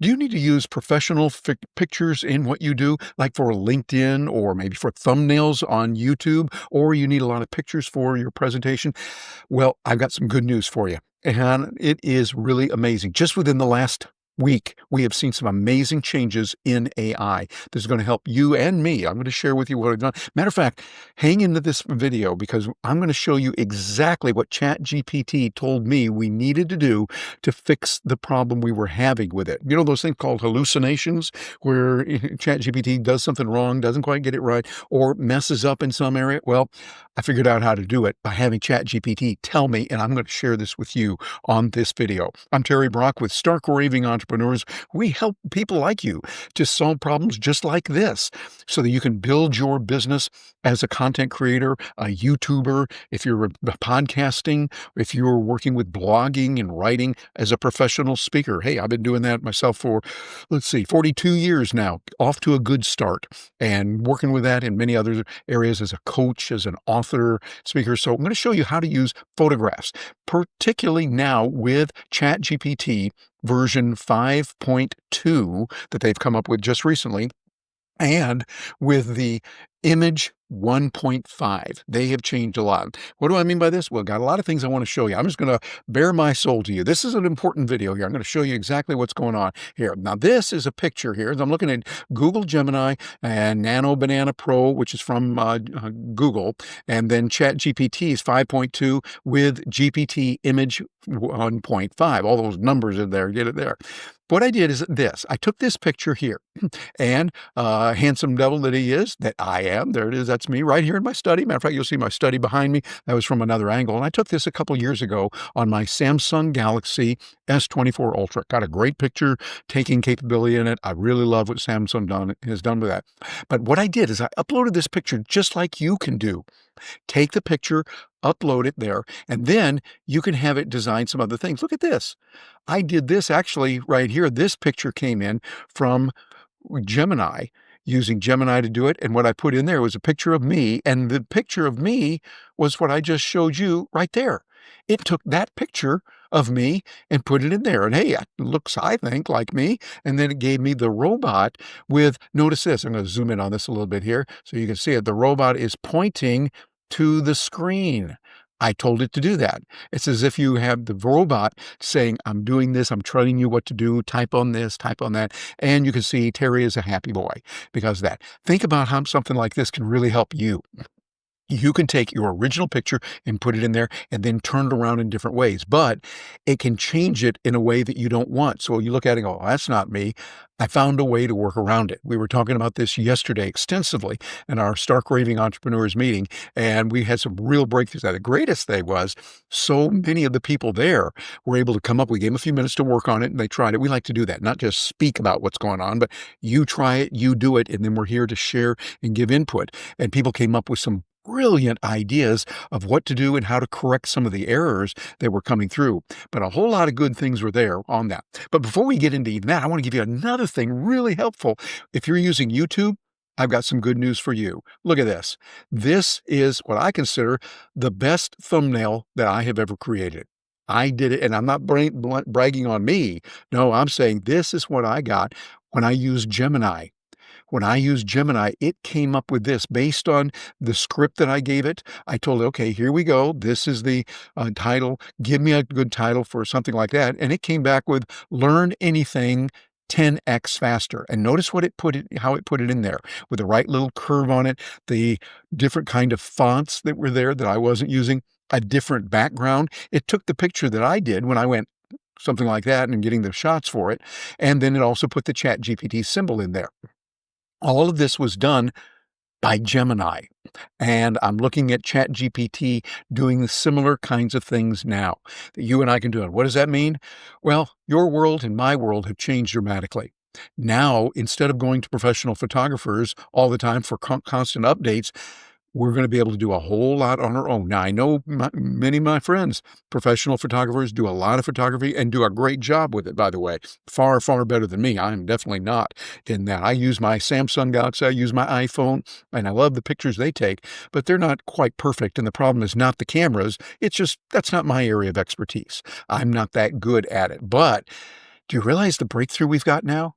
Do you need to use professional pictures in what you do, like for LinkedIn or maybe for thumbnails on YouTube, or you need a lot of pictures for your presentation? Well, I've got some good news for you, and it is really amazing. Just within the last week, we have seen some amazing changes in AI. This is going to help you and me. I'm going to share with you what I've done. Matter of fact, hang into this video because I'm going to show you exactly what ChatGPT told me we needed to do to fix the problem we were having with it. You know those things called hallucinations, where ChatGPT does something wrong, doesn't quite get it right, or messes up in some area? Well, I figured out how to do it by having ChatGPT tell me, and I'm going to share this with you on this video. I'm Terry Brock with Stark Raving Entrepreneurs. We help people like you to solve problems just like this so that you can build your business as a content creator, a YouTuber, if you're podcasting, if you're working with blogging and writing as a professional speaker. Hey, I've been doing that myself for, 42 years now, off to a good start, and working with that in many other areas as a coach, as an author, speaker. So I'm going to show you how to use photographs, particularly now with ChatGPT version 5.2 that they've come up with just recently, and with the image 1.5. They have changed a lot. What do I mean by this? Well, got a lot of things I want to show you. I'm just going to bare my soul to you. This is an important video here. I'm going to show you exactly what's going on here. Now, this is a picture here. I'm looking at Google Gemini and Nano Banana Pro, which is from Google, and then ChatGPT's 5.2 with GPT image 1.5. All those numbers in there, get it there. What I did is this. I took this picture here, and handsome devil that he is, that I am, there it is, that's me right here in my study. Matter of fact, you'll see my study behind me. That was from another angle, and I took this a couple years ago on my Samsung Galaxy S24 Ultra. Got a great picture taking capability in it. I really love what Samsung has done with that. But what I did is I uploaded this picture just like you can do. Take the picture, upload it there, and then you can have it design some other things. Look at this. I did this actually right here. This picture came in from Gemini, using Gemini to do it. And what I put in there was a picture of me. And the picture of me was what I just showed you right there. It took that picture of me and put it in there. And hey, it looks, I think, like me. And then it gave me the robot with, notice this, I'm going to zoom in on this a little bit here so you can see it. The robot is pointing to the screen. I told it to do that. It's as if you have the robot saying, I'm doing this, I'm telling you what to do, type on this, type on that. And you can see Terry is a happy boy because of that. Think about how something like this can really help you. You can take your original picture and put it in there and then turn it around in different ways, but it can change it in a way that you don't want. So you look at it and go, oh, that's not me. I found a way to work around it. We were talking about this yesterday extensively in our Stark Raving Entrepreneurs meeting, and we had some real breakthroughs. The greatest thing was so many of the people there were able to come up. We gave them a few minutes to work on it, and they tried it. We like to do that, not just speak about what's going on, but you try it, you do it, and then we're here to share and give input. And people came up with some brilliant ideas of what to do and how to correct some of the errors that were coming through. But a whole lot of good things were there on that. But before we get into even that, I want to give you another thing really helpful. If you're using YouTube, I've got some good news for you. Look at this. This is what I consider the best thumbnail that I have ever created. I did it, and I'm not bragging on me. No, I'm saying this is what I got when I used Gemini. When I used Gemini, it came up with this based on the script that I gave it. I told it, okay, here we go. This is the title. Give me a good title for something like that. And it came back with learn anything 10x faster. And notice how it put it in there with the right little curve on it, the different kind of fonts that were there that I wasn't using, a different background. It took the picture that I did when I went something like that and getting the shots for it. And then it also put the ChatGPT symbol in there. All of this was done by Gemini, and I'm looking at ChatGPT doing the similar kinds of things now that you and I can do. And what does that mean? Well, your world and my world have changed dramatically. Now, instead of going to professional photographers all the time for constant updates, we're going to be able to do a whole lot on our own. Now, I know many of my friends, professional photographers, do a lot of photography and do a great job with it, by the way. Far, far better than me. I'm definitely not in that. I use my Samsung Galaxy, I use my iPhone, and I love the pictures they take, but they're not quite perfect. And the problem is not the cameras. It's just, that's not my area of expertise. I'm not that good at it. But Do you realize the breakthrough we've got now?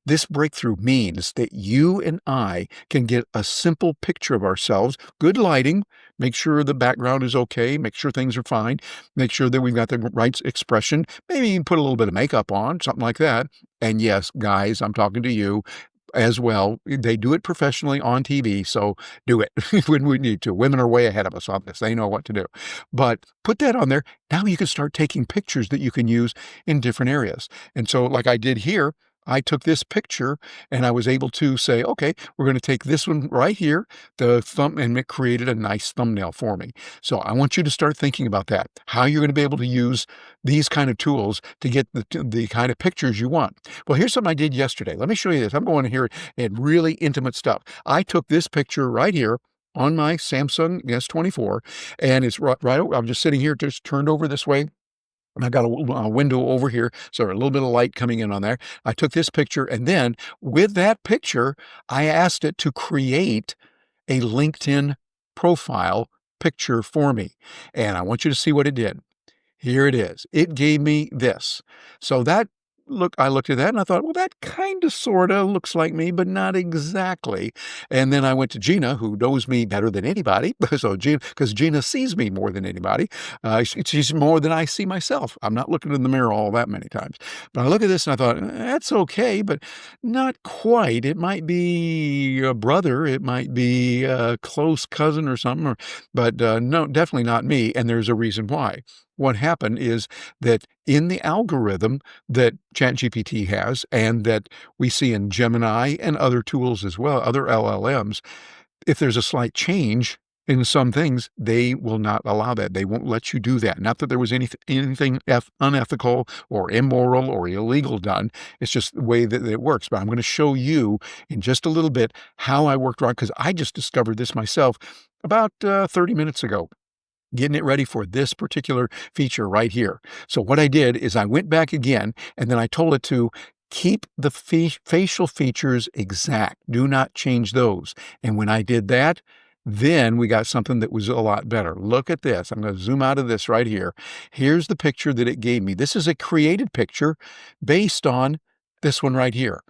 This breakthrough means that you and I can get a simple picture of ourselves, good lighting, make sure the background is okay, make sure things are fine, make sure that we've got the right expression, maybe even put a little bit of makeup on, something like that. And yes, guys, I'm talking to you as well. They do it professionally on TV, so do it when we need to. Women are way ahead of us on this. They know what to do. But put that on there. Now you can start taking pictures that you can use in different areas. And so, like I did here, I took this picture and I was able to say, okay, we're going to take this one right here, the thumb, and it created a nice thumbnail for me. So I want you to start thinking about that, how you're going to be able to use these kind of tools to get the kind of pictures you want. Well, here's something I did yesterday. Let me show you this. I'm going here at really intimate stuff. I took this picture right here on my Samsung S24, and it's right. I'm just sitting here, just turned over this way. And I got a window over here, so a little bit of light coming in on there. I took this picture, and then with that picture, I asked it to create a LinkedIn profile picture for me. And I want you to see what it did. Here it is. It gave me this. So that I looked at that and I thought, well, that kind of sort of looks like me, but not exactly. And then I went to Gina, who knows me better than anybody. So Gina, because Gina sees me more than anybody. She's more than I see myself. I'm not looking in the mirror all that many times. But I look at this and I thought, that's okay, but not quite. It might be a brother. It might be a close cousin or something. But no, definitely not me. And there's a reason why. What happened is that in the algorithm that ChatGPT has and that we see in Gemini and other tools as well, other LLMs, if there's a slight change in some things, they will not allow that. They won't let you do that. Not that there was anything unethical or immoral or illegal done. It's just the way that it works. But I'm going to show you in just a little bit how I worked around, because I just discovered this myself about 30 minutes ago, getting it ready for this particular feature right here. So what I did is I went back again, and then I told it to keep the facial features exact. Do not change those. And when I did that, then we got something that was a lot better. Look at this. I'm going to zoom out of this right here. Here's the picture that it gave me. This is a created picture based on this one right here.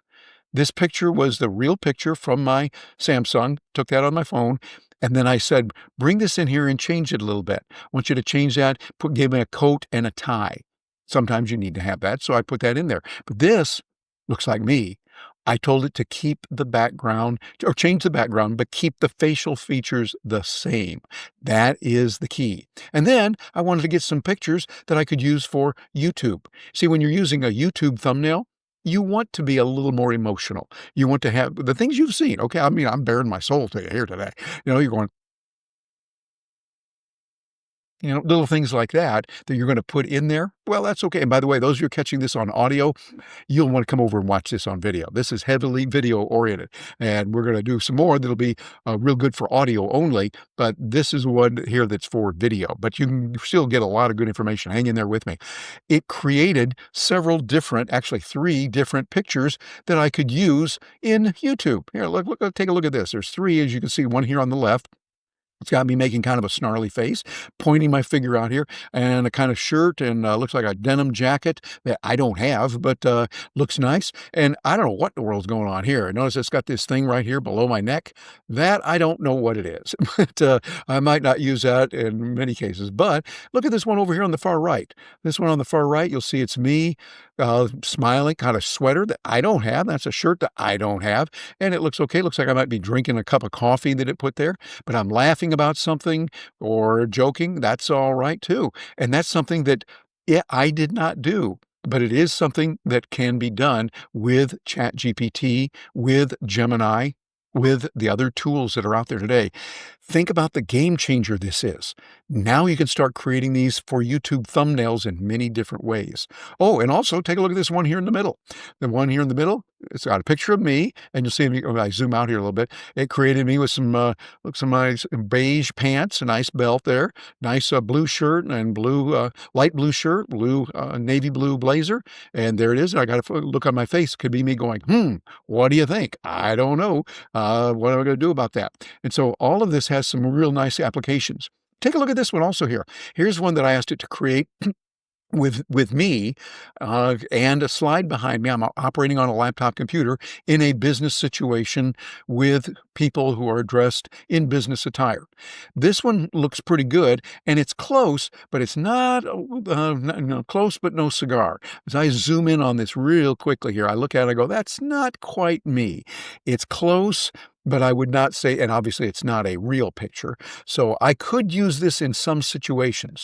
This picture was the real picture from my Samsung. Took that on my phone. And then I said, bring this in here and change it a little bit. I want you to change that, give me a coat and a tie. Sometimes you need to have that, so I put that in there. But this looks like me. I told it to keep the background, or change the background, but keep the facial features the same. That is the key. And then I wanted to get some pictures that I could use for YouTube. See, when you're using a YouTube thumbnail, you want to be a little more emotional. You want to have the things you've seen. Okay, I mean, I'm bearing my soul to you here today. You're going, little things like that you're going to put in there. Well, that's okay. And by the way, those of you catching this on audio, you'll want to come over and watch this on video. This is heavily video oriented, and we're going to do some more that'll be real good for audio only. But this is one here that's for video, but you can still get a lot of good information. Hang in there with me. It created several different, actually 3 different pictures that I could use in YouTube. Here, look, take a look at this. There's 3, as you can see, one here on the left. It's got me making kind of a snarly face, pointing my finger out here, and a kind of shirt, and looks like a denim jacket that I don't have, but looks nice. And I don't know what in the world's going on here. Notice it's got this thing right here below my neck. That I don't know what it is, but I might not use that in many cases. But look at this one over here on the far right. This one on the far right, you'll see it's me smiling, kind of sweater that I don't have. That's a shirt that I don't have, and it looks okay. Looks like I might be drinking a cup of coffee that it put there, but I'm laughing about something or joking. That's all right too. And that's something that I did not do, but it is something that can be done with ChatGPT, with Gemini, with the other tools that are out there today. Think about the game changer this is. Now you can start creating these for YouTube thumbnails in many different ways. Oh, and also take a look at this one here in the middle. The one here in the middle, it's got a picture of me, and you'll see me, I zoom out here a little bit. It created me with some nice beige pants, a nice belt there, nice blue shirt and light blue shirt, navy blue blazer, and there it is. I got a look on my face. Could be me going, what do you think? I don't know. What am I going to do about that? And so all of this has some real nice applications. Take a look at this one also here. Here's one that I asked it to create. with me, and a slide behind me. I'm operating on a laptop computer in a business situation with people who are dressed in business attire. This one looks pretty good, and it's close, but it's not, close but no cigar. As I zoom in on this real quickly here, I look at it, I go, "That's not quite me." It's close, but I would not say, and obviously it's not a real picture. So I could use this in some situation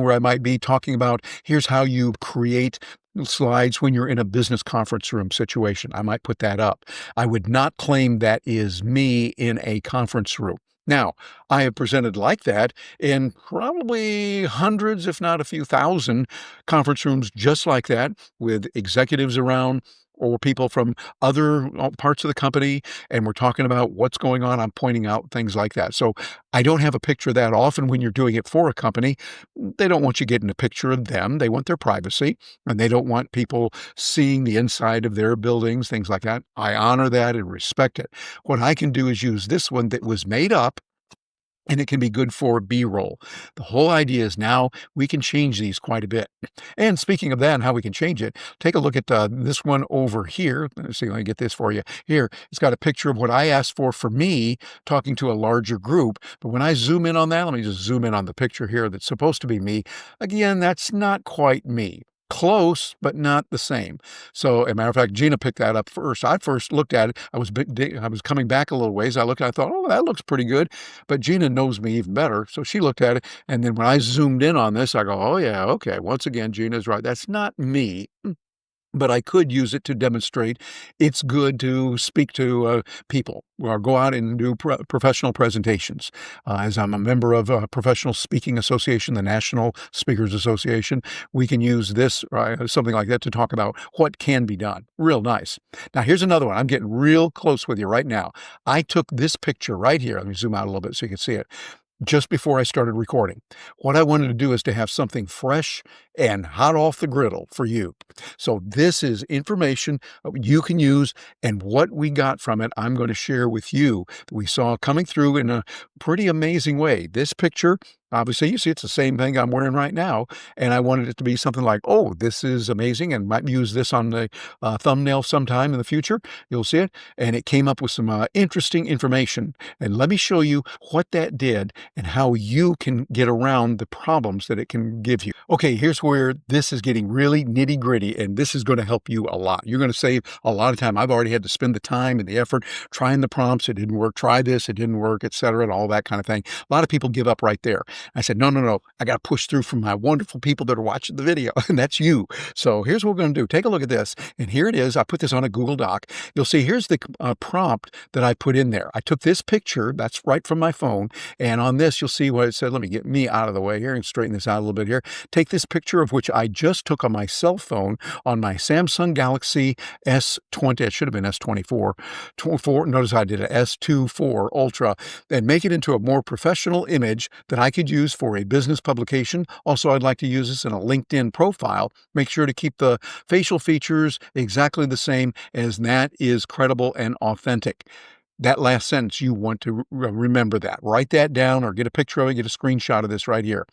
where I might be talking about, here's how you create slides when you're in a business conference room situation. I might put that up. I would not claim that is me in a conference room. Now, I have presented like that in probably hundreds, if not a few thousand conference rooms just like that, with executives around or people from other parts of the company, and we're talking about what's going on. I'm pointing out things like that. So I don't have a picture that often when you're doing it for a company. They don't want you getting a picture of them. They want their privacy, and they don't want people seeing the inside of their buildings, things like that. I honor that and respect it. What I can do is use this one that was made up, and it can be good for B-roll. The whole idea is now we can change these quite a bit. And speaking of that and how we can change it, take a look at this one over here. Let's see, let me get this for you. Here, it's got a picture of what I asked for me talking to a larger group. But when I zoom in on that, let me just zoom in on the picture here that's supposed to be me. Again, that's not quite me. Close, but not the same. So, as a matter of fact, Gina picked that up first. I first looked at it. I was coming back a little ways. I looked, I thought, oh, that looks pretty good. But Gina knows me even better. So she looked at it. And then when I zoomed in on this, I go, oh, yeah, okay. Once again, Gina's right. That's not me. But I could use it to demonstrate it's good to speak to people or go out and do professional presentations. As I'm a member of a professional speaking association, the National Speakers Association, we can use this, something like that, to talk about what can be done. Real nice. Now, here's another one. I'm getting real close with you right now. I took this picture right here. Let me zoom out a little bit so you can see it. Just before I started recording. What I wanted to do is to have something fresh and hot off the griddle for you. So this is information you can use, and what we got from it, I'm going to share with you. We saw coming through in a pretty amazing way. This picture, obviously, you see it's the same thing I'm wearing right now, and I wanted it to be something like, oh, this is amazing, and might use this on the thumbnail sometime in the future. You'll see it. And it came up with some interesting information. And let me show you what that did and how you can get around the problems that it can give you. Okay, here's where this is getting really nitty gritty, and this is going to help you a lot. You're going to save a lot of time. I've already had to spend the time and the effort trying the prompts. It didn't work. Try this. It didn't work, etc., and all that kind of thing. A lot of people give up right there. I said, no, no, no. I got to push through from my wonderful people that are watching the video, and that's you. So here's what we're going to do. Take a look at this, and here it is. I put this on a Google Doc. You'll see here's the prompt that I put in there. I took this picture. That's right from my phone, and on this, you'll see what it said. Let me get me out of the way here and straighten this out a little bit here. Take this picture of which I just took on my cell phone on my Samsung Galaxy S20. It should have been S24. Notice I did an S24 Ultra, and make it into a more professional image that I could use for a business publication. Also, I'd like to use this in a LinkedIn profile. Make sure to keep the facial features exactly the same, as that is credible and authentic. That last sentence, you want to remember that. Write that down or get a picture of it, get a screenshot of this right here.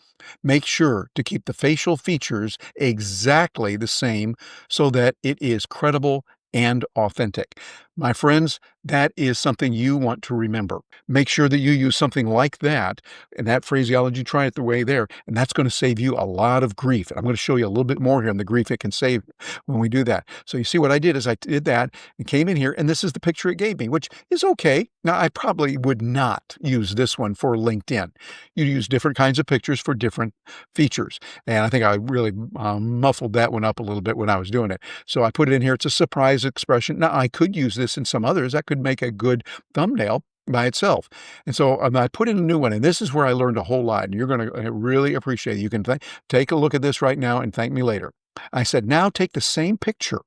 Make sure to keep the facial features exactly the same so that it is credible and authentic. My friends, that is something you want to remember. Make sure that you use something like that, and that phraseology, try it the way there, and that's going to save you a lot of grief. And I'm going to show you a little bit more here on the grief it can save when we do that. So you see what I did is I did that and came in here, and this is the picture it gave me, which is okay. Now, I probably would not use this one for LinkedIn. You use different kinds of pictures for different features. And I think I really muffled that one up a little bit when I was doing it. So I put it in here. It's a surprise expression. Now, I could use this in some others. That could make a good thumbnail by itself. And so I put in a new one, and this is where I learned a whole lot, and you're going to really appreciate it. You can take a look at this right now and thank me later. I said, now take the same picture,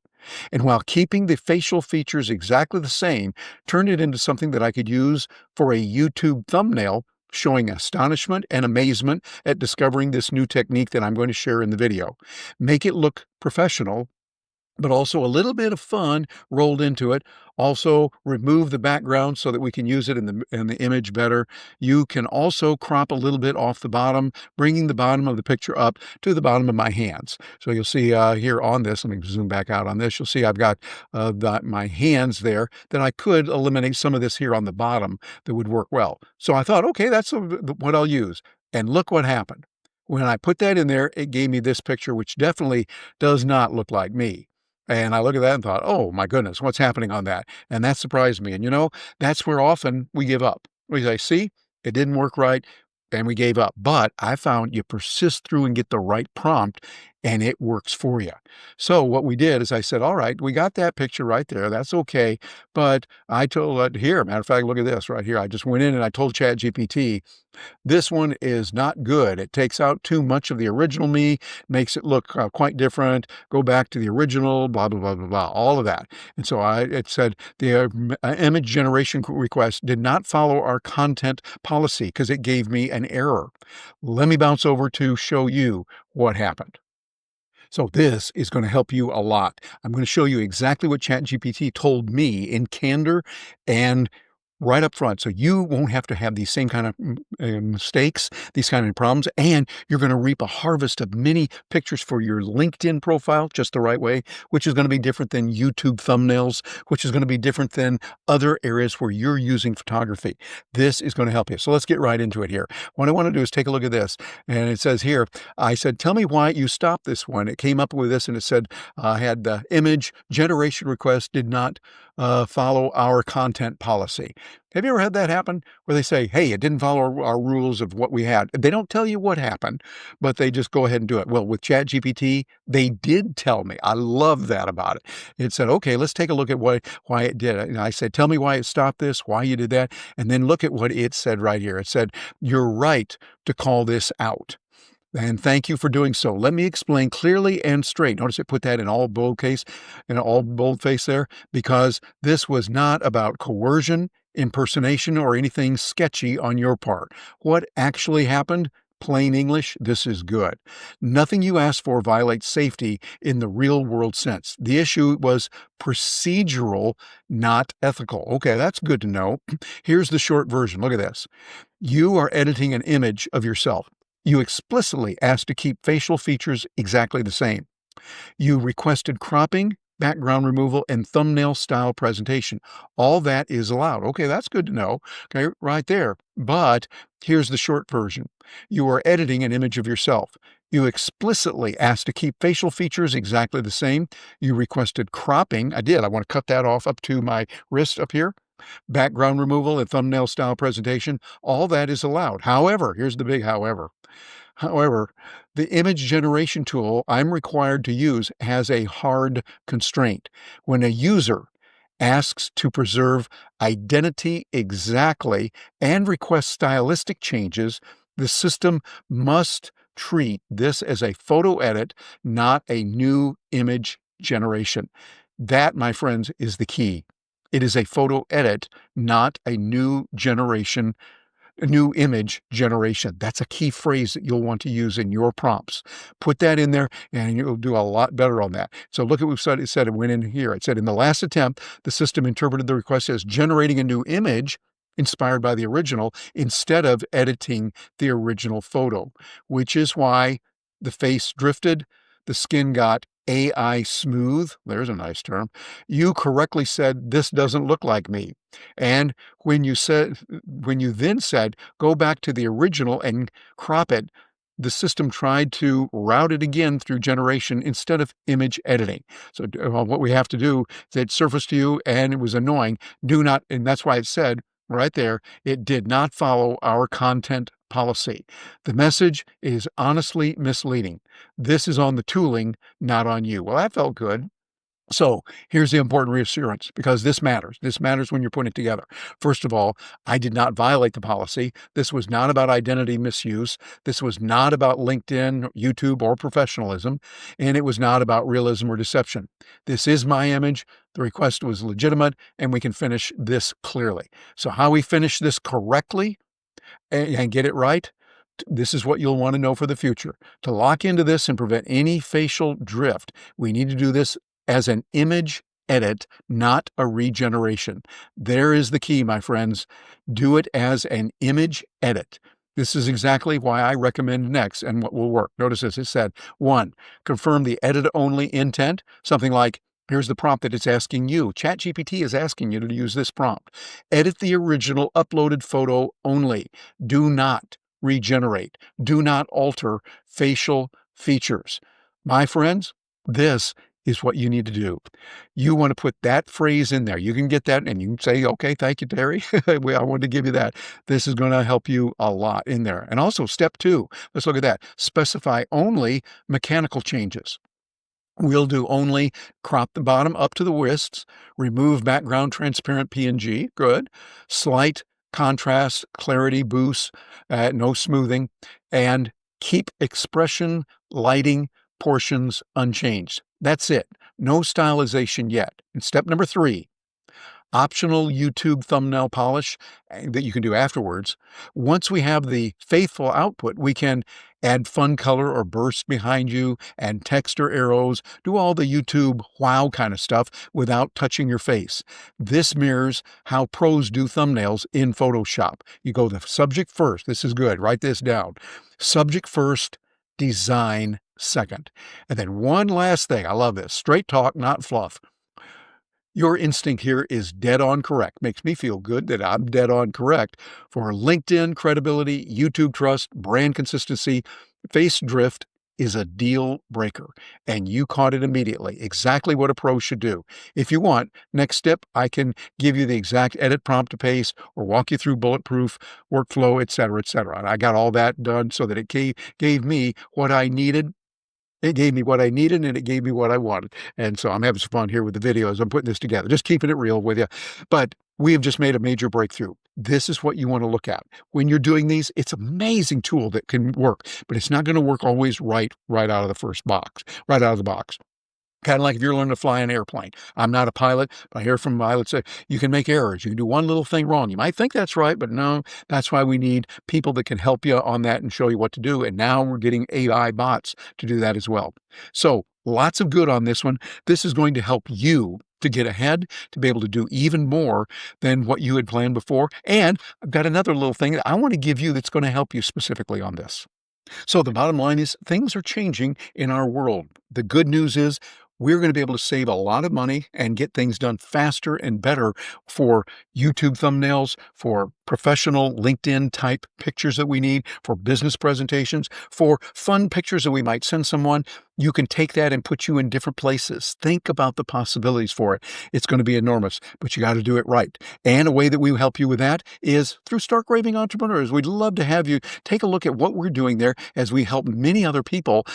and while keeping the facial features exactly the same, turn it into something that I could use for a YouTube thumbnail showing astonishment and amazement at discovering this new technique that I'm going to share in the video. Make it look professional but also a little bit of fun rolled into it. Also, remove the background so that we can use it in the image better. You can also crop a little bit off the bottom, bringing the bottom of the picture up to the bottom of my hands. So you'll see here on this, let me zoom back out on this. You'll see I've got my hands there, that I could eliminate some of this here on the bottom that would work well. So I thought, okay, that's what I'll use. And look what happened. When I put that in there, it gave me this picture, which definitely does not look like me. And I look at that and thought, "Oh my goodness, what's happening on that?" And that surprised me. And that's where often we give up. We say, "See, it didn't work right," and we gave up. But I found you persist through and get the right prompt, and it works for you. So what we did is I said, "All right, we got that picture right there. That's okay." But I told here, matter of fact, look at this right here. I just went in and I told ChatGPT, this one is not good. It takes out too much of the original me, makes it look quite different. Go back to the original, blah, blah, blah, blah, blah, all of that. And so it said the image generation request did not follow our content policy because it gave me an error. Let me bounce over to show you what happened. So this is going to help you a lot. I'm going to show you exactly what ChatGPT told me in candor and right up front. So you won't have to have these same kind of mistakes, these kind of problems, and you're going to reap a harvest of many pictures for your LinkedIn profile just the right way, which is going to be different than YouTube thumbnails, which is going to be different than other areas where you're using photography. This is going to help you. So let's get right into it here. What I want to do is take a look at this. And it says here, I said, tell me why you stopped this one. It came up with this and it said, had the image generation request did not follow our content policy. Have you ever had that happen where they say, hey, it didn't follow our rules of what we had? They don't tell you what happened, but they just go ahead and do it. Well, with ChatGPT, they did tell me. I love that about it. It said, okay, let's take a look at why it did it. And I said, tell me why it stopped this, why you did that. And then look at what it said right here. It said, you're right to call this out. And thank you for doing so. Let me explain clearly and straight. Notice it put that in all boldface there, because this was not about coercion, impersonation, or anything sketchy on your part. What actually happened? Plain English, this is good. Nothing you asked for violates safety in the real world sense. The issue was procedural, not ethical. Okay, that's good to know. Here's the short version. Look at this. You are editing an image of yourself. You explicitly asked to keep facial features exactly the same. You requested cropping, background removal, and thumbnail style presentation. All that is allowed. Okay, that's good to know. Okay, right there. But here's the short version. You are editing an image of yourself. You explicitly asked to keep facial features exactly the same. You requested cropping. I did. I want to cut that off up to my wrist up here. Background removal and thumbnail style presentation. All that is allowed. However, here's the big however. However, the image generation tool I'm required to use has a hard constraint. When a user asks to preserve identity exactly and requests stylistic changes, the system must treat this as a photo edit, not a new image generation. That, my friends, is the key. It is a photo edit, not a new image generation. That's a key phrase that you'll want to use in your prompts. Put that in there and you'll do a lot better on that. So look at what it said. It went in here. It said, in the last attempt, the system interpreted the request as generating a new image inspired by the original instead of editing the original photo, which is why the face drifted, the skin got AI smooth. There's a nice term. You correctly said, this doesn't look like me. And when you then said, go back to the original and crop it, the system tried to route it again through generation instead of image editing. So what we have to do is it surfaced to you and it was annoying. Do not, and that's why it said right there, it did not follow our content policy. The message is honestly misleading. This is on the tooling, not on you. Well, that felt good. So here's the important reassurance, because this matters. This matters when you're putting it together. First of all, I did not violate the policy. This was not about identity misuse. This was not about LinkedIn, YouTube, or professionalism. And it was not about realism or deception. This is my image. The request was legitimate, and we can finish this clearly. So how we finish this correctly and get it right, this is what you'll want to know for the future. To lock into this and prevent any facial drift, we need to do this as an image edit, not a regeneration. There is the key, my friends. Do it as an image edit. This is exactly why I recommend next and what will work. Notice this, it said, 1, confirm the edit-only intent, something like, here's the prompt that it's asking you. ChatGPT is asking you to use this prompt. Edit the original uploaded photo only. Do not regenerate. Do not alter facial features. My friends, this is what you need to do. You want to put that phrase in there. You can get that and you can say, okay, thank you, Terry. I wanted to give you that. This is going to help you a lot in there. And also step 2, let's look at that. Specify only mechanical changes. We'll do only crop the bottom up to the wrists, remove background transparent PNG, good, slight contrast, clarity boost, no smoothing, and keep expression, lighting, portions unchanged. That's it. No stylization yet. And step number 3, optional YouTube thumbnail polish that you can do afterwards. Once we have the faithful output, we can add fun color or burst behind you, add text or arrows, do all the YouTube wow kind of stuff without touching your face. This mirrors how pros do thumbnails in Photoshop. You go the subject first. This is good. Write this down. Subject first, design second. And then one last thing. I love this. Straight talk, not fluff. Your instinct here is dead on correct. Makes me feel good that I'm dead on correct. For LinkedIn credibility, YouTube trust, brand consistency, face drift is a deal breaker. And you caught it immediately. Exactly what a pro should do. If you want, next step, I can give you the exact edit prompt to paste or walk you through bulletproof workflow, et cetera, et cetera. And I got all that done so that it gave me what I needed. It gave me what I needed and it gave me what I wanted. And so I'm having some fun here with the videos. I'm putting this together, just keeping it real with you. But we have just made a major breakthrough. This is what you want to look at. When you're doing these, it's an amazing tool that can work, but it's not going to work always right out of the first box, right out of the box. Kind of like if you're learning to fly an airplane. I'm not a pilot, but I hear from pilots say you can make errors. You can do one little thing wrong. You might think that's right, but no, that's why we need people that can help you on that and show you what to do. And now we're getting AI bots to do that as well. So lots of good on this one. This is going to help you to get ahead, to be able to do even more than what you had planned before. And I've got another little thing that I want to give you that's going to help you specifically on this. So the bottom line is things are changing in our world. The good news is we're going to be able to save a lot of money and get things done faster and better for YouTube thumbnails, for professional LinkedIn type pictures that we need, for business presentations, for fun pictures that we might send someone. You can take that and put you in different places. Think about the possibilities for it. It's going to be enormous, but you got to do it right. And a way that we help you with that is through Stark Raving Entrepreneurs. We'd love to have you take a look at what we're doing there as we help many other people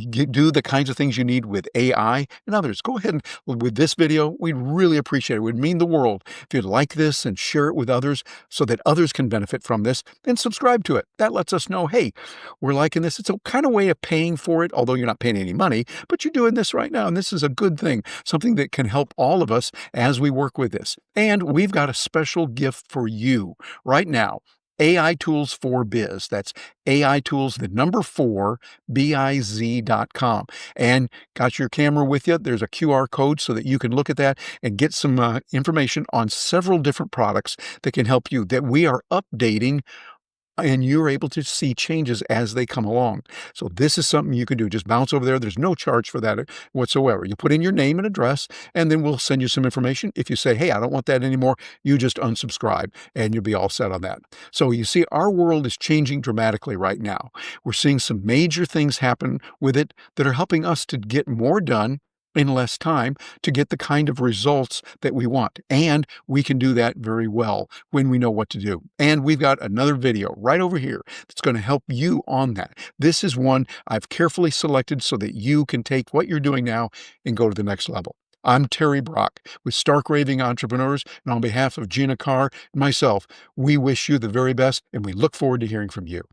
do the kinds of things you need with AI and others. Go ahead and with this video, we'd really appreciate it. It would mean the world if you'd like this and share it with others so that others can benefit from this and subscribe to it. That lets us know, hey, we're liking this. It's a kind of way of paying for it, although you're not paying any money, but you're doing this right now. And this is a good thing, something that can help all of us as we work with this. And we've got a special gift for you right now. AI Tools for Biz. That's AI Tools, the number 4, biz.com. And got your camera with you. There's a QR code so that you can look at that and get some information on several different products that can help you, that we are updating, and you're able to see changes as they come along. So this is something you can do. Just bounce over there. There's no charge for that whatsoever. You put in your name and address, and then we'll send you some information. If you say, hey, I don't want that anymore, you just unsubscribe, and you'll be all set on that. So you see, our world is changing dramatically right now. We're seeing some major things happen with it that are helping us to get more done in less time to get the kind of results that we want. And we can do that very well when we know what to do. And we've got another video right over here that's going to help you on that. This is one I've carefully selected so that you can take what you're doing now and go to the next level. I'm Terry Brock with Stark Raving Entrepreneurs, and on behalf of Gina Carr and myself, we wish you the very best, and we look forward to hearing from you.